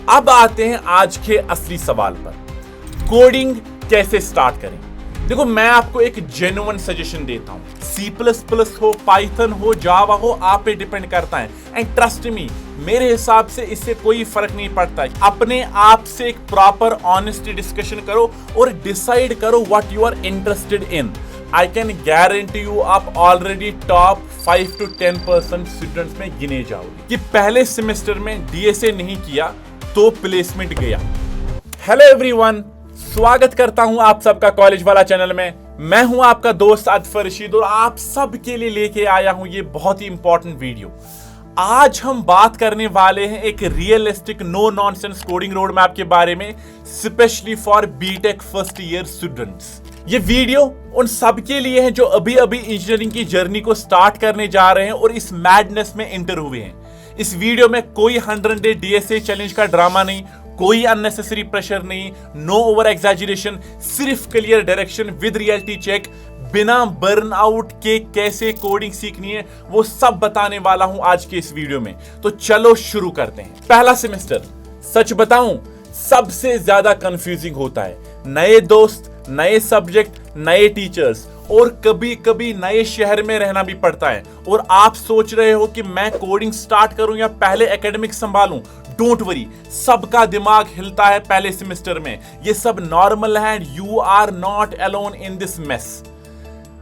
अब आते हैं आज के असली सवाल पर, कोडिंग कैसे स्टार्ट करें। देखो, मैं आपको एक जेन्युइन सजेशन देता हूं। C++ हो, पाइथन हो, जावा हो, आप पे डिपेंड करता है। एंड ट्रस्ट मी, मेरे हिसाब से इससे कोई फर्क नहीं पड़ता है। अपने आप से एक प्रॉपर ऑनेस्टली डिस्कशन करो और डिसाइड करो what you are interested in. I can guarantee you आप ऑलरेडी टॉप 5 to 10% स्टूडेंट्स में गिने जाओगे कि पहले सेमेस्टर में DSA नहीं किया तो प्लेसमेंट गया। हेलो एवरीवन, स्वागत करता हूं आप सबका कॉलेज वाला चैनल में। मैं हूं आपका दोस्त आतिफ रशीद और आप सब के लिए लेके आया हूं ये बहुत ही इंपॉर्टेंट वीडियो। आज हम बात करने वाले हैं एक realistic no nonsense coding road map के बारे में, specially for BTech first year students. ये वीडियो उन सब के लिए है जो अभी अभी इंजीनियरिंग की जर्नी को स्टार्ट करने जा रहे हैं और इस मैडनेस में एंटर हुए हैं। इस वीडियो में कोई 100 डे DSA चैलेंज का ड्रामा नहीं, कोई अननेसेसरी प्रेशर नहीं, नो ओवर एग्जैजरेशन, सिर्फ clear direction with reality check. बिना बर्न आउट के कैसे कोडिंग सीखनी है वो सब बताने वाला हूं आज के इस वीडियो में। तो चलो शुरू करते हैं। पहला सेमेस्टर, सच बताऊं, सबसे ज्यादा कंफ्यूजिंग होता है। नए दोस्त, नए सब्जेक्ट, नए टीचर्स और कभी कभी नए शहर में रहना भी पड़ता है। और आप सोच रहे हो कि मैं कोडिंग स्टार्ट करूं या पहले एकेडमिक संभालूं। डोंट वरी, सबका दिमाग हिलता है पहले सेमेस्टर में। ये सब नॉर्मल है and you are not alone in this mess.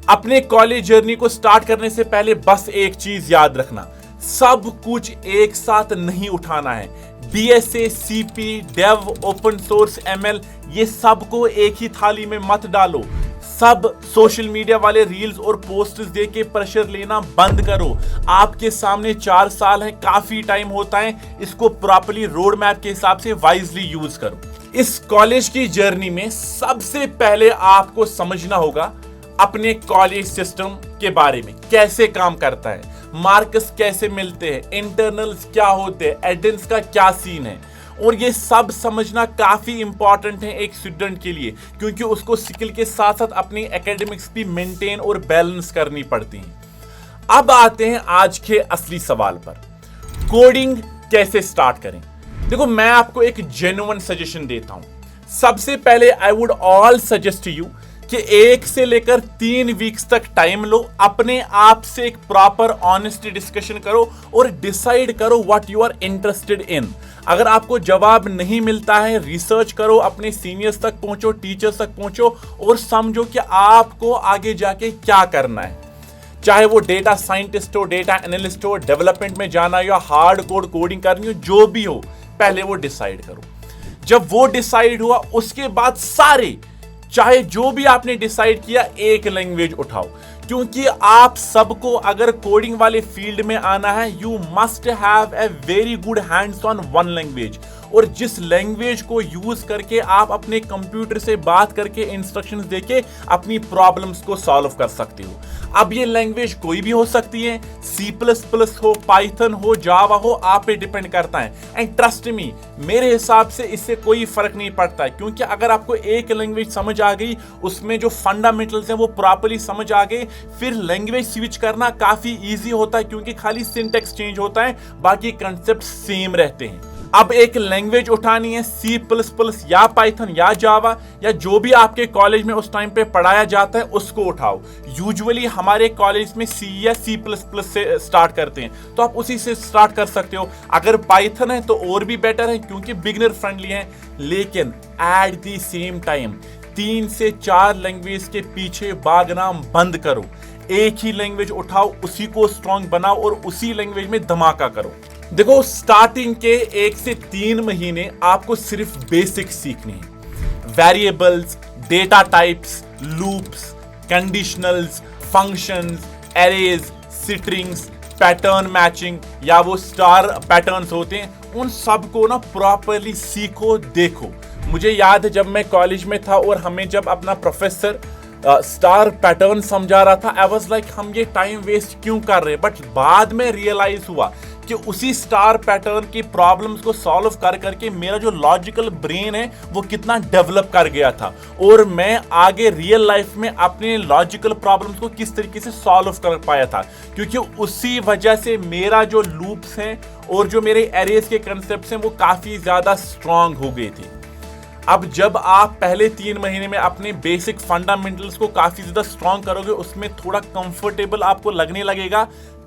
अपने कॉलेज जर्नी को स्टार्ट करने से पहले बस एक चीज याद रखना, सब कुछ एक साथ नहीं उठाना है। DSA, CP, dev, open source, ML, ये सबको एक ही थाली में मत डालो। सब सोशल मीडिया वाले रील्स और पोस्ट्स देख के प्रेशर लेना बंद करो। आपके सामने 4 साल है, काफी टाइम होता है। इसको प्रॉपर्ली रोड मैप के हिसाब से वाइजली यूज करो। इस कॉलेज की जर्नी में सबसे पहले आपको समझना होगा अपने कॉलेज सिस्टम के बारे में, कैसे काम करता है, मार्क्स कैसे मिलते हैं, इंटरनल्स क्या होते हैं, एडेंस का क्या सीन है। और ये सब समझना काफी इंपॉर्टेंट है एक स्टूडेंट के लिए, क्योंकि उसको स्किल के साथ साथ अपनी एकेडमिक्स भी मेंटेन और बैलेंस करनी पड़ती है। अब आते हैं आज के असली सवाल पर, कोडिंग कैसे स्टार्ट करें। देखो, मैं आपको एक जेन्युइन सजेशन देता हूं। सबसे पहले I would all suggest you कि 1 से लेकर 3 वीक्स तक टाइम लो, अपने आप से एक प्रॉपर ऑनेस्टली डिस्कशन करो और डिसाइड करो what you are interested in. अगर आपको जवाब नहीं मिलता है, रिसर्च करो, अपने सीनियर्स तक पहुंचो, टीचर्स तक पहुंचो और समझो कि आपको आगे जाके क्या करना है। चाहे वो डेटा साइंटिस्ट हो, डेटा एनालिस्ट हो, डेवलपमेंट में जाना या हार्ड कोड कोडिंग करनी हो, जो भी हो, पहले वो डिसाइड करो। जब वो डिसाइड हुआ उसके बाद सारे, चाहे जो भी आपने डिसाइड किया, एक लैंग्वेज उठाओ। क्योंकि आप सबको अगर कोडिंग वाले फील्ड में आना है, you must have a very good hands on one language. और जिस लैंग्वेज को यूज करके आप अपने कंप्यूटर से बात करके इंस्ट्रक्शंस देके अपनी प्रॉब्लम्स को सॉल्व कर सकते हो। अब ये लैंग्वेज कोई भी हो सकती है, C++ हो, पाइथन हो, जावा हो, आप पे डिपेंड करता है। एंड ट्रस्ट मी, मेरे हिसाब से इससे कोई फर्क नहीं पड़ता है, क्योंकि अगर आपको एक लैंग्वेज समझ आ गई, उसमें जो फंडामेंटल्स हैं वो प्रॉपर्ली समझ आ गए, फिर लैंग्वेज स्विच करना काफी इजी होता है, क्योंकि खाली सिंटैक्स चेंज होता है, बाकी कंसेप्ट सेम रहते हैं। अब एक लैंग्वेज उठानी है, C++ या पाइथन या जावा या जो भी आपके कॉलेज में उस टाइम पे पढ़ाया जाता है उसको उठाओ। यूजुअली हमारे कॉलेज में C या C++ से स्टार्ट करते हैं, तो आप उसी से स्टार्ट कर सकते हो। अगर पाइथन है तो और भी बेटर है, क्योंकि बिगिनर फ्रेंडली है। लेकिन एट द सेम टाइम 3 से 4 लैंग्वेज के पीछे भागना बंद करो। एक ही लैंग्वेज उठाओ, उसी को स्ट्रॉन्ग बनाओ और उसी लैंग्वेज में धमाका करो। देखो, स्टार्टिंग के 1 से 3 महीने आपको सिर्फ बेसिक सीखनी है। Variables, data types, loops, conditionals, functions, arrays, strings, pattern matching या वो स्टार पैटर्न्स होते हैं, उन सब को ना प्रॉपर्ली सीखो, देखो। मुझे याद है जब मैं कॉलेज में था और हमें जब अपना प्रोफेसर स्टार पैटर्न समझा रहा था, आई वाज लाइक हम ये टाइम वेस्ट क्यों कर रहे हैं। बट बाद में रियलाइज हुआ कि उसी स्टार पैटर्न की प्रॉब्लम्स को सॉल्व कर करके मेरा जो लॉजिकल ब्रेन है वो कितना डेवलप कर गया था, और मैं आगे रियल लाइफ में अपने लॉजिकल प्रॉब्लम्स को किस तरीके से सॉल्व कर पाया था, क्योंकि उसी वजह से मेरा जो लूप्स हैं और जो मेरे एरेज के कंसेप्ट्स हैं वो काफ़ी ज़्यादा स्ट्रांग हो गए थे। अब जब आप पहले 3 महीने में अपने बेसिक फंडामेंटल्स को काफ़ी ज़्यादा स्ट्रांग करोगे, उसमें थोड़ा कंफर्टेबल आपको लगने लगेगा,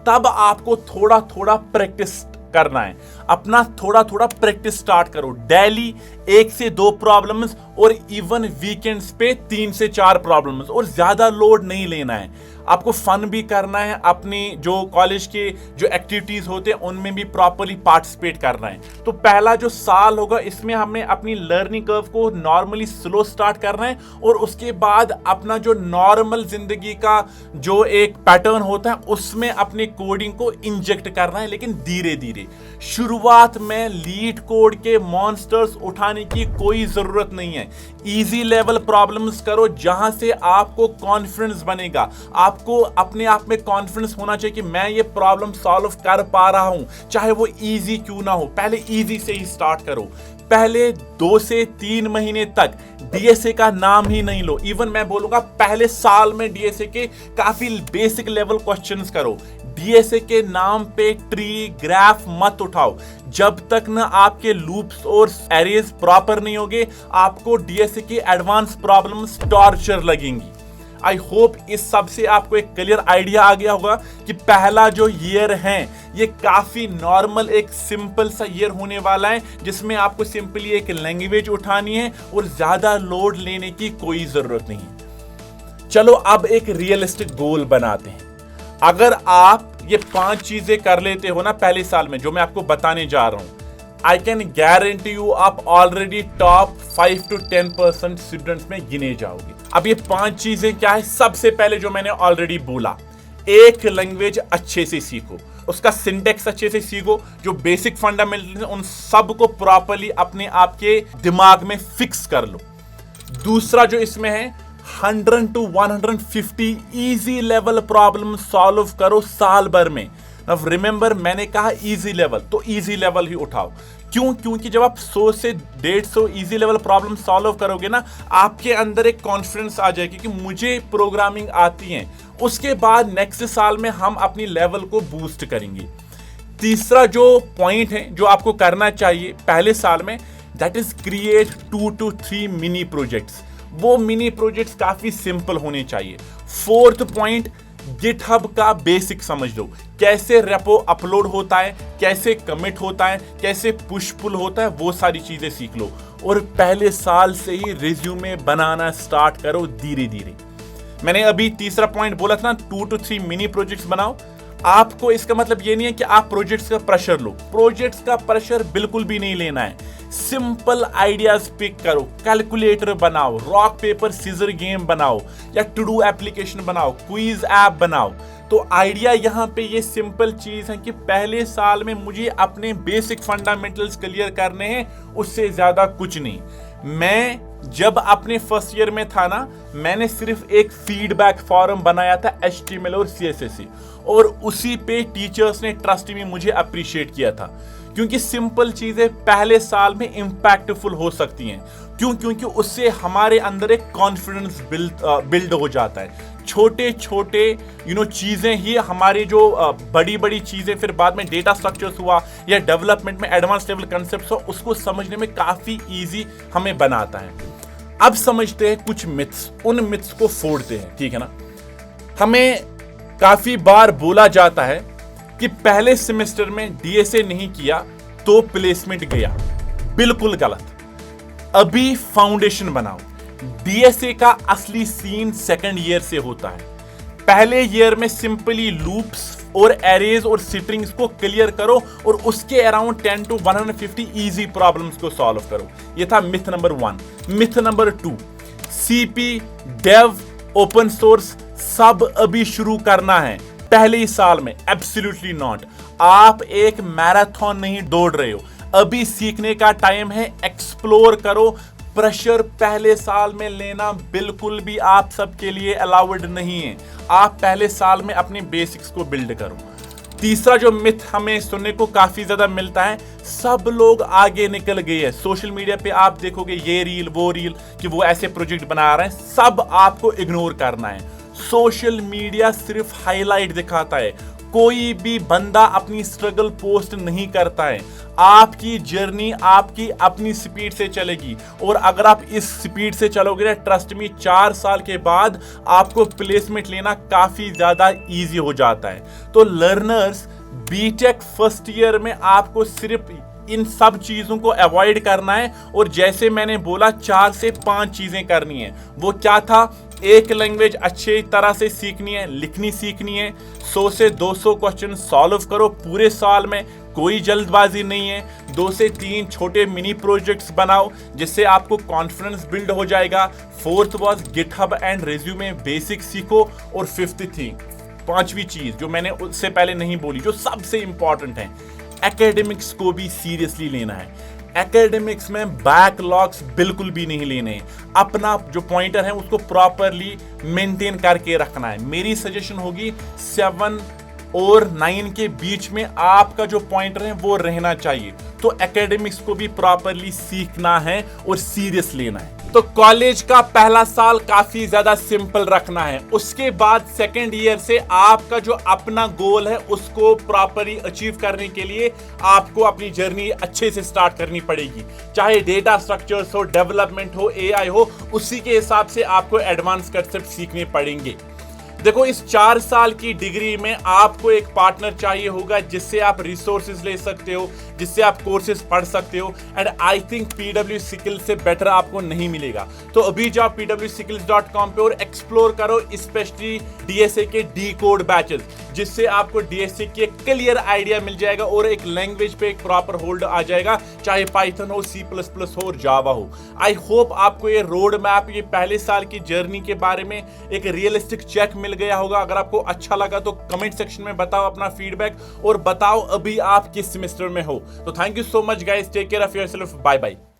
तब आपको थोड़ा थोड़ा प्रैक्टिस करना है। अपना थोड़ा थोड़ा प्रैक्टिस स्टार्ट करो। डेली 1 से 2 प्रॉब्लम्स और इवन वीकेंड्स पे 3 से 4 प्रॉब्लम्स, और ज़्यादा लोड नहीं लेना है। आपको फन भी करना है, अपनी जो कॉलेज के जो एक्टिविटीज़ होते हैं उनमें भी प्रॉपरली पार्टिसिपेट करना है। तो पहला जो साल होगा इसमें हमें अपनी लर्निंग कर्व को नॉर्मली स्लो स्टार्ट करना है, और उसके बाद अपना जो नॉर्मल जिंदगी का जो एक पैटर्न होता है उसमें अपनी कोडिंग को इंजेक्ट करना है, लेकिन धीरे धीरे। शुरुआत में लीड कोड के मॉन्स्टर्स उठाने की कोई जरूरत नहीं है। इजी लेवल प्रॉब्लम्स करो जहां से आपको कॉन्फिडेंस बनेगा। आपको अपने आप में कॉन्फिडेंस होना चाहिए कि मैं ये प्रॉब्लम सॉल्व कर पा रहा हूं, चाहे वो इजी क्यों ना हो। पहले इजी से ही स्टार्ट करो। पहले 2 से 3 महीने तक डीएसए का नाम ही नहीं लो। इवन मैं बोलूंगा पहले साल में डीएसए के काफी बेसिक लेवल क्वेश्चंस करो। डीएसए के नाम पे ट्री ग्राफ मत उठाओ। जब तक ना आपके लूप्स और एरेज प्रॉपर नहीं होंगे, आपको डीएसए की एडवांस प्रॉब्लम्स टॉर्चर लगेंगी। आई होप इस सब से आपको एक क्लियर आइडिया आ गया होगा कि पहला जो ईयर है ये काफी नॉर्मल एक सिंपल सा ईयर होने वाला है, जिसमें आपको सिंपली एक लैंग्वेज उठानी है और ज्यादा लोड लेने की कोई जरूरत नहीं है। चलो अब एक रियलिस्टिक गोल बनाते हैं। अगर आप ये 5 चीजें कर लेते हो ना पहले साल में, जो मैं आपको बताने जा रहा हूं, आई कैन गारंटी यू आप ऑलरेडी टॉप 5 to 10% स्टूडेंट्स में गिने जाओगे। अब ये 5 चीजें क्या है? सबसे पहले जो मैंने ऑलरेडी बोला, एक लैंग्वेज अच्छे से सीखो, उसका सिंटेक्स अच्छे से सीखो, जो बेसिक फंडामेंटल उन सब को प्रॉपरली अपने आपके दिमाग में फिक्स कर लो। दूसरा जो इसमें है, 100 to 150 easy level problem solve करो साल भर में। अब रिमेंबर मैंने कहा इजी लेवल, तो इजी लेवल ही उठाओ। क्यों? क्योंकि जब आप 100 से 150 इजी लेवल प्रॉब्लम सॉल्व करोगे ना, आपके अंदर एक कॉन्फिडेंस आ जाएगी कि मुझे प्रोग्रामिंग आती है। उसके बाद नेक्स्ट साल में हम अपनी लेवल को बूस्ट करेंगे। तीसरा जो पॉइंट है जो आपको करना चाहिए पहले साल में, that is create 2 to 3 mini projects. वो मिनी प्रोजेक्ट्स काफी सिंपल होने चाहिए। 4th पॉइंट, गिटहब का बेसिक समझ लो। कैसे रेपो अपलोड होता है, कैसे कमिट होता है, कैसे पुश पुल होता है, वो सारी चीजें सीख लो। और पहले साल से ही रिज्यूमे बनाना स्टार्ट करो धीरे धीरे। मैंने अभी तीसरा पॉइंट बोला था ना, 2 to 3 मिनी प्रोजेक्ट्स बनाओ। आपको इसका मतलब ये नहीं है कि आप प्रोजेक्ट्स का प्रेशर लो। प्रोजेक्ट्स का प्रेशर बिल्कुल भी नहीं लेना है। सिंपल आइडियाज पिक करो, कैलकुलेटर बनाओ, रॉक पेपर सीजर गेम बनाओ, या टू डू एप्लीकेशन बनाओ, क्विज ऐप बनाओ। तो आइडिया यहाँ पे ये सिंपल चीज है कि पहले साल में मुझे अपने बेसिक फंडामेंटल्स क्लियर करने हैं, उससे ज्यादा कुछ नहीं। मैं जब अपने फर्स्ट ईयर में था ना, मैंने सिर्फ एक फीडबैक फॉर्म बनाया था HTML और CSS से, और उसी पे टीचर्स ने ट्रस्ट में मुझे अप्रिशिएट किया था। क्योंकि सिंपल चीजें पहले साल में इंपैक्टफुल हो सकती हैं। क्यों? क्योंकि उससे हमारे अंदर एक कॉन्फिडेंस बिल्ड हो जाता है। छोटे छोटे चीजें ही हमारी जो बड़ी बड़ी चीजें फिर बाद में डेटा स्ट्रक्चर्स हुआ या डेवलपमेंट में एडवांस लेवल कंसेप्ट्स हुआ, उसको समझने में काफी इजी हमें बनाता है। अब समझते हैं कुछ मिथ्स, उन मिथ्स को फोड़ते हैं, ठीक है ना। हमें काफी बार बोला जाता है कि पहले सेमेस्टर में डीएसए नहीं किया तो प्लेसमेंट गया। बिल्कुल गलत। अभी फाउंडेशन बनाओ। डीएसए का असली सीन सेकंड ईयर से होता है। पहले ईयर में सिंपली लूप्स और एरेज और स्ट्रिंग्स को क्लियर करो और उसके अराउंड 10 to 150 इजी प्रॉब्लम्स को सॉल्व करो। यह था myth number 1। Myth number 2, CP, dev, open source सब अभी शुरू करना है पहले ही साल में। Absolutely not. आप एक मैराथन नहीं दौड़ रहे हो, अभी सीखने का टाइम है। एक्सप्लोर करो। प्रेशर पहले साल में लेना बिल्कुल भी आप सबके लिए अलाउड नहीं है। आप पहले साल में अपने बेसिक्स को बिल्ड करो। तीसरा जो मिथ हमें सुनने को काफी ज्यादा मिलता है, सब लोग आगे निकल गए हैं। सोशल मीडिया पे आप देखोगे ये रील वो रील कि वो ऐसे प्रोजेक्ट बना रहे हैं, सब आपको इग्नोर करना है। सोशल मीडिया सिर्फ हाईलाइट दिखाता है, कोई भी बंदा अपनी स्ट्रगल पोस्ट नहीं करता है। आपकी जर्नी आपकी अपनी स्पीड से चलेगी, और अगर आप इस स्पीड से चलोगे ना, ट्रस्ट मी 4 साल के बाद आपको प्लेसमेंट लेना काफी ज्यादा इजी हो जाता है। तो लर्नर्स, बीटेक फर्स्ट ईयर में आपको सिर्फ इन सब चीजों को अवॉइड करना है, और जैसे मैंने बोला 4 से 5 चीजें करनी है। वो क्या था? एक लैंग्वेज अच्छी तरह से सीखनी है, लिखनी सीखनी है, 100 से 200 क्वेश्चन सॉल्व करो पूरे साल में, कोई जल्दबाजी नहीं है। 2 से 3 छोटे मिनी प्रोजेक्ट्स बनाओ जिससे आपको कॉन्फिडेंस बिल्ड हो जाएगा। 4th was GitHub and resume basic सीखो। और 5th थी, 5वीं चीज जो मैंने उससे पहले नहीं बोली, जो सबसे इंपॉर्टेंट है, एकेडमिक्स को भी सीरियसली लेना है। एकेडमिक्स में बैकलॉग्स बिल्कुल भी नहीं लेने हैं। अपना जो पॉइंटर है उसको प्रॉपरली मेंटेन करके रखना है। मेरी सजेशन होगी 7 और 9 के बीच में आपका जो पॉइंटर है वो रहना चाहिए। तो एकेडमिक्स को भी प्रॉपरली सीखना है और सीरियस लेना है। तो कॉलेज का पहला साल काफी ज्यादा सिंपल रखना है। उसके बाद सेकेंड ईयर से आपका जो अपना गोल है उसको प्रॉपरली अचीव करने के लिए आपको अपनी जर्नी अच्छे से स्टार्ट करनी पड़ेगी। चाहे डेटा स्ट्रक्चर्स हो, डेवलपमेंट हो, एआई हो, उसी के हिसाब से आपको एडवांस कंसेप्ट सीखने पड़ेंगे। देखो, इस 4 साल की डिग्री में आपको एक पार्टनर चाहिए होगा जिससे आप रिसोर्सेज ले सकते हो, जिससे आप कोर्सेज पढ़ सकते हो। And I think PW skills से बेटर आपको नहीं मिलेगा। तो अभी जाओ pwskills.com पे और एक्सप्लोर करो, स्पेशली DSA के डी कोड बैचेस, जिससे आपको DSA की एक क्लियर आइडिया मिल जाएगा और एक लैंग्वेज पे एक प्रॉपर होल्ड आ जाएगा, चाहे पाइथन हो, C++ हो और जावा हो। आई होप आपको ये रोड मैप, ये पहले साल की जर्नी के बारे में एक रियलिस्टिक चेक मिल गया होगा। अगर आपको अच्छा लगा तो कमेंट सेक्शन में बताओ अपना फीडबैक, और बताओ अभी आप किस सेमेस्टर में हो। तो thank you so much guys, take care of yourself, bye bye.